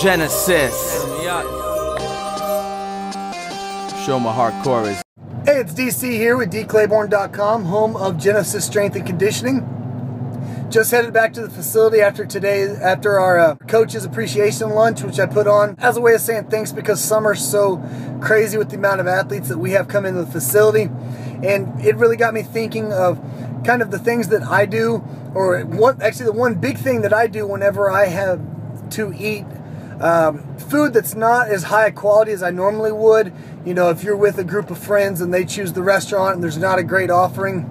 Genesis. Show my hardcore is. Hey, it's DC here with dclayborn.com, home of Genesis Strength and Conditioning. Just headed back to the facility after our coach's appreciation lunch, which I put on as a way of saying thanks because summer's so crazy with the amount of athletes that we have come into the facility. And it really got me thinking of kind of the things that I do, or the one big thing that I do whenever I have to eat food that's not as high quality as I normally would. You know, if you're with a group of friends and they choose the restaurant and there's not a great offering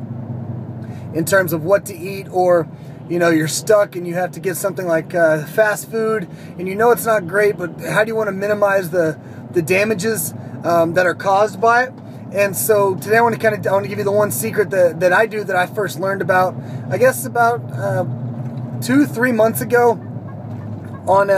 in terms of what to eat, or you know, you're stuck and you have to get something like fast food and you know it's not great, but how do you want to minimize the damages that are caused by it? And so today I want to give you the one secret that I do that I first learned about, I guess about 2-3 months ago on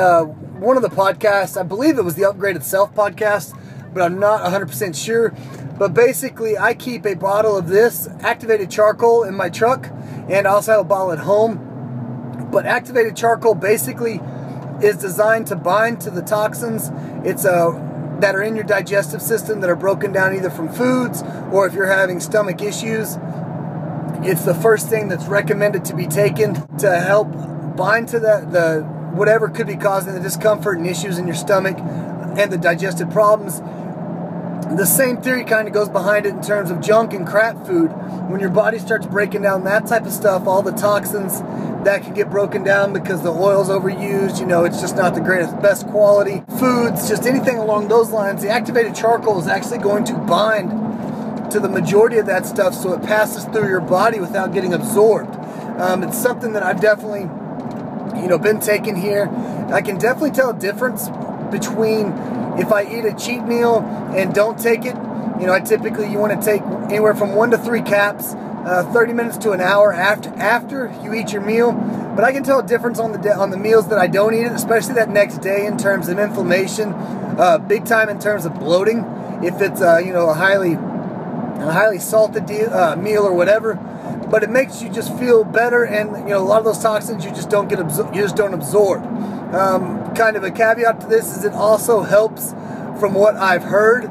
one of the podcasts. I believe it was the Upgraded Self podcast, but I'm not 100% sure. But basically, I keep a bottle of this activated charcoal in my truck, and I also have a bottle at home. But activated charcoal basically is designed to bind to the toxins that are in your digestive system that are broken down either from foods, or if you're having stomach issues, it's the first thing that's recommended to be taken to help bind to the whatever could be causing the discomfort and issues in your stomach and the digestive problems. The same theory kind of goes behind it in terms of junk and crap food. When your body starts breaking down that type of stuff, all the toxins that can get broken down because the oil's overused, you know, it's just not the greatest, best quality foods, just anything along those lines, the activated charcoal is actually going to bind to the majority of that stuff so it passes through your body without getting absorbed. It's something that I've definitely, you know, been taking here. I can definitely tell a difference between if I eat a cheat meal and don't take it. You know, you want to take anywhere from 1 to 3 caps, 30 minutes to an hour after you eat your meal. But I can tell a difference on the meals that I don't eat it, especially that next day in terms of inflammation, big time in terms of bloating. If it's you know, a highly salted meal or whatever. But it makes you just feel better, and you know, a lot of those toxins you just don't absorb. Kind of a caveat to this is it also helps, from what I've heard,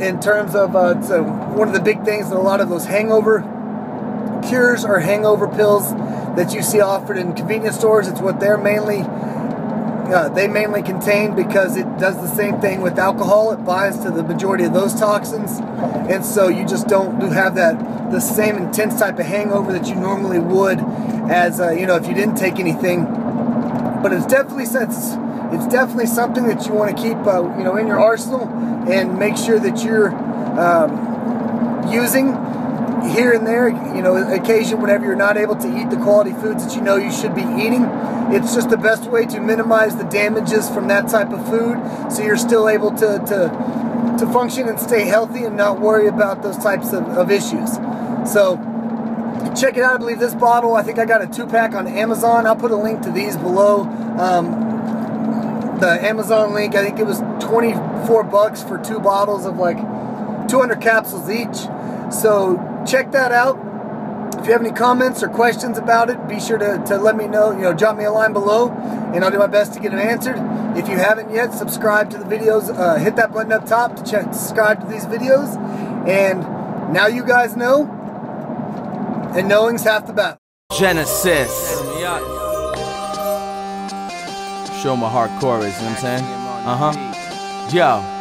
in terms of one of the big things that a lot of those hangover cures or hangover pills that you see offered in convenience stores, it's what they mainly contain, because it does the same thing with alcohol. It binds to the majority of those toxins, and so you just don't have the same intense type of hangover that you normally would as you know, if you didn't take anything. But it's definitely something that you want to keep you know, in your arsenal, and make sure that you're using here and there, you know, occasion whenever you're not able to eat the quality foods that you know you should be eating. It's just the best way to minimize the damages from that type of food, so you're still able to function and stay healthy and not worry about those types of issues. So check it out. I believe this bottle, I think I got a 2-pack on Amazon. I'll put a link to these below. The Amazon link, I think it was $24 for 2 bottles of like 200 capsules each. So check that out. If you have any comments or questions about it, be sure to let me know. You know, drop me a line below, and I'll do my best to get them answered. If you haven't yet, subscribe to the videos. Hit that button up top to subscribe to these videos. And now you guys know, and knowing's half the battle. Genesis. Show my hardcore is, you know what I'm saying? Yo.